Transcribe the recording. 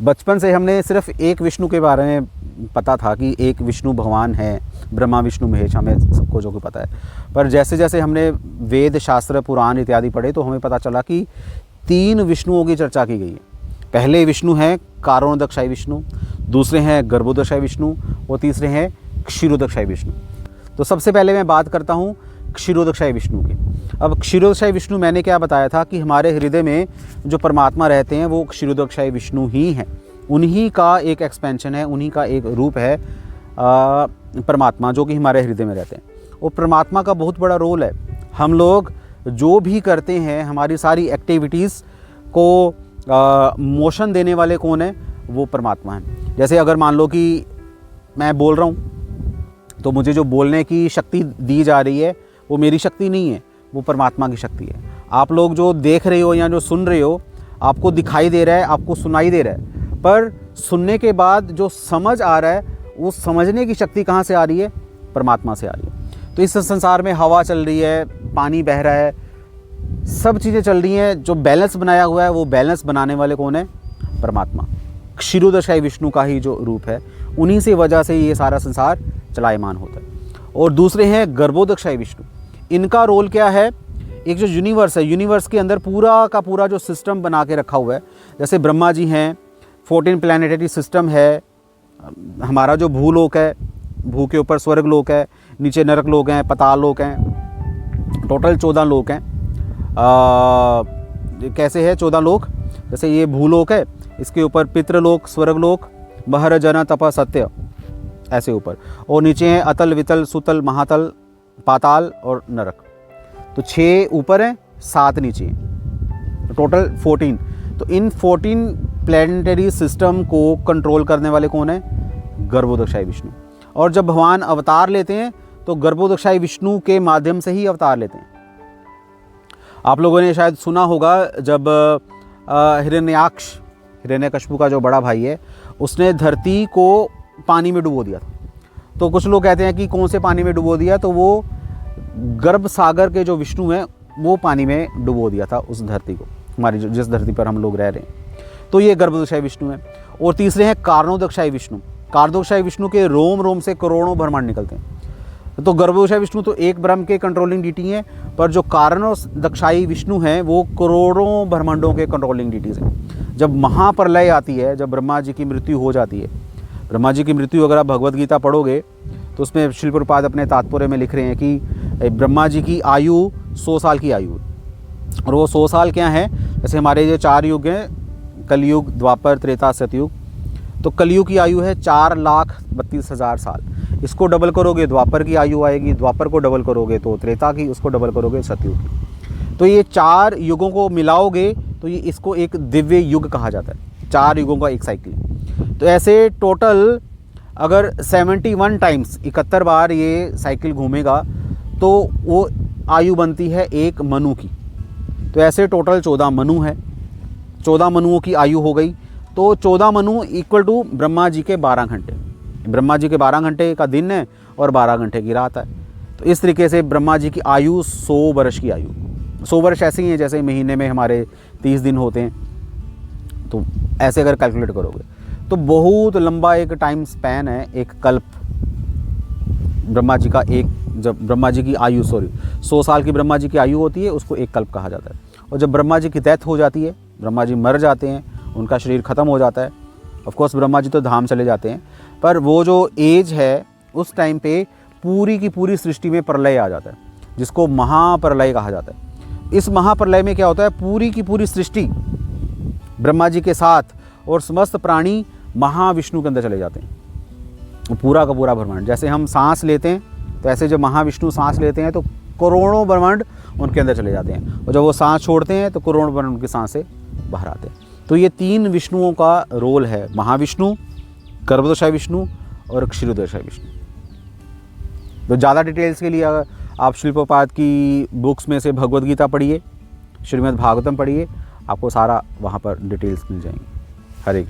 बचपन से हमने सिर्फ एक विष्णु के बारे में पता था कि एक विष्णु भगवान है, ब्रह्मा विष्णु महेश, हमें सबको जो कि पता है। पर जैसे जैसे हमने वेद शास्त्र पुराण इत्यादि पढ़े तो हमें पता चला कि 3 विष्णुओं की चर्चा की गई है। पहले विष्णु हैं कारणोदकशायी विष्णु, दूसरे हैं गर्भोदकशायी विष्णु और तीसरे हैं क्षीरोदकशायी विष्णु। तो सबसे पहले मैं बात करता हूँ क्षीरोदकशायी विष्णु की। अब क्षीरोदकशायी विष्णु मैंने क्या बताया था कि हमारे हृदय में जो परमात्मा रहते हैं वो क्षीरोदकशायी विष्णु ही हैं। उन्हीं का एक एक्सपेंशन है, उन्हीं का एक रूप है परमात्मा, जो कि हमारे हृदय में रहते हैं। और परमात्मा का बहुत बड़ा रोल है। हम लोग जो भी करते हैं, हमारी सारी एक्टिविटीज़ को मोशन देने वाले कौन है? वो परमात्मा है। जैसे अगर मान लो कि मैं बोल रहा हूँ तो मुझे जो बोलने की शक्ति दी जा रही है वो मेरी शक्ति नहीं है, वो परमात्मा की शक्ति है। आप लोग जो देख रहे हो या जो सुन रहे हो, आपको दिखाई दे रहा है, आपको सुनाई दे रहा है, पर सुनने के बाद जो समझ आ रहा है, उस समझने की शक्ति कहाँ से आ रही है? परमात्मा से आ रही है। तो इस संसार में हवा चल रही है, पानी बह रहा है, सब चीज़ें चल रही हैं। जो बैलेंस बनाया हुआ है वो बैलेंस बनाने वाले कौन है? परमात्मा। क्षीरोदकशायी विष्णु का ही जो रूप है, उन्हीं से वजह से ये सारा संसार चलायमान होता है। और दूसरे हैं गर्भोदकशायी विष्णु। इनका रोल क्या है? एक जो यूनिवर्स है, यूनिवर्स के अंदर पूरा का पूरा जो सिस्टम बना के रखा हुआ है, जैसे ब्रह्मा जी हैं, 14 प्लानिटरी सिस्टम है, हमारा जो भूलोक है, भू के ऊपर स्वर्ग लोक है, नीचे नरक लोक हैं, पताल लोक हैं, टोटल 14 लोक हैं। कैसे है 14 लोक? जैसे ये भूलोक है, इसके ऊपर पितृलोक, स्वर्गलोक, बहर जन तप सत्य, ऐसे ऊपर, और नीचे हैं अतल वितल सुतल महातल पाताल और नरक। तो 6 ऊपर हैं, 7 नीचे हैं, टोटल 14। तो इन 14 प्लैनेटरी सिस्टम को कंट्रोल करने वाले कौन है? गर्भोदकशायी विष्णु। और जब भगवान अवतार लेते हैं तो गर्भोदकशायी विष्णु के माध्यम से ही अवतार लेते हैं। आप लोगों ने शायद सुना होगा जब हिरण्याक्ष, हिरण्यकशिपु का जो बड़ा भाई है, उसने धरती को पानी में डुबो दिया था। तो कुछ लोग कहते हैं कि कौन से पानी में डुबो दिया? तो वो गर्भ सागर के जो विष्णु हैं वो पानी में डुबो दिया था उस धरती को, हमारी जिस धरती पर हम लोग रह रहे हैं। तो ये गर्भोदकशायी विष्णु है। और तीसरे हैं कारणोदकशायी विष्णु। कारणोदकशायी विष्णु के रोम रोम से करोड़ों ब्रह्मांड निकलते हैं। तो गर्भोदकशायी विष्णु तो एक ब्रह्म के कंट्रोलिंग डीटी है, पर जो कारणोदकशायी विष्णु हैं वो करोड़ों ब्रह्मांडों के कंट्रोलिंग डीटीज हैं। जब महाप्रलय आती है, जब ब्रह्मा जी की मृत्यु हो जाती है, ब्रह्मा जी की मृत्यु अगर आप भगवद गीता पढ़ोगे तो उसमें श्रील प्रभुपाद अपने तात्पर्य में लिख रहे हैं कि ब्रह्मा जी की आयु 100 साल की आयु, और वो 100 साल क्या है? जैसे हमारे जो 4 युग हैं, कलयुग, द्वापर, त्रेता, सतयुग, तो कलयुग की आयु है 4,32,000 साल। इसको डबल करोगे द्वापर की आयु आएगी, द्वापर को डबल करोगे तो त्रेता की, उसको डबल करोगे सतयुग की। तो ये 4 युगों को मिलाओगे तो ये इसको एक दिव्य युग कहा जाता है, 4 युगों का एक साइकिल। तो ऐसे टोटल अगर 71 टाइम्स 71 बार ये साइकिल घूमेगा तो वो आयु बनती है एक मनु की। तो ऐसे टोटल 14 मनु है, 14 मनुओं की आयु हो गई। तो 14 मनु इक्वल टू ब्रह्मा जी के 12 घंटे। ब्रह्मा जी के 12 घंटे का दिन है और 12 घंटे की रात है। तो इस तरीके से ब्रह्मा जी की आयु 100 वर्ष की आयु। 100 वर्ष ऐसे ही हैं जैसे महीने में हमारे 30 दिन होते हैं। तो ऐसे अगर कैलकुलेट करोगे तो बहुत लंबा एक टाइम स्पैन है, एक कल्प ब्रह्मा जी का। एक जब ब्रह्मा जी की आयु 100 साल की ब्रह्मा जी की आयु होती है, उसको एक कल्प कहा जाता है। और जब ब्रह्मा जी की डेथ हो जाती है, ब्रह्मा जी मर जाते हैं, उनका शरीर ख़त्म हो जाता है, ऑफ कोर्स ब्रह्मा जी तो धाम चले जाते हैं, पर वो जो एज है उस टाइम पे पूरी की पूरी सृष्टि में प्रलय आ जाता है, जिसको महाप्रलय कहा जाता है। इस महाप्रलय में क्या होता है? पूरी की पूरी सृष्टि ब्रह्मा जी के साथ और समस्त प्राणी महाविष्णु के अंदर चले जाते हैं। पूरा का पूरा ब्रह्मांड, जैसे हम सांस लेते हैं तो ऐसे जब महाविष्णु सांस लेते हैं तो करोड़ों ब्रह्मांड उनके अंदर चले जाते हैं, और जब वो सांस छोड़ते हैं तो करोड़ों ब्रह्मांड उनकी सांस से बाहर आते हैं। तो ये 3 विष्णुओं का रोल है, महाविष्णु, गर्भोदकशायी विष्णु और क्षीरोदकशायी विष्णु। तो ज़्यादा डिटेल्स के लिए आप श्रील प्रभुपाद की बुक्स में से भगवद गीता पढ़िए, श्रीमद् भागवतम पढ़िए, आपको सारा वहाँ पर डिटेल्स मिल जाएंगी। हरे कृष्ण।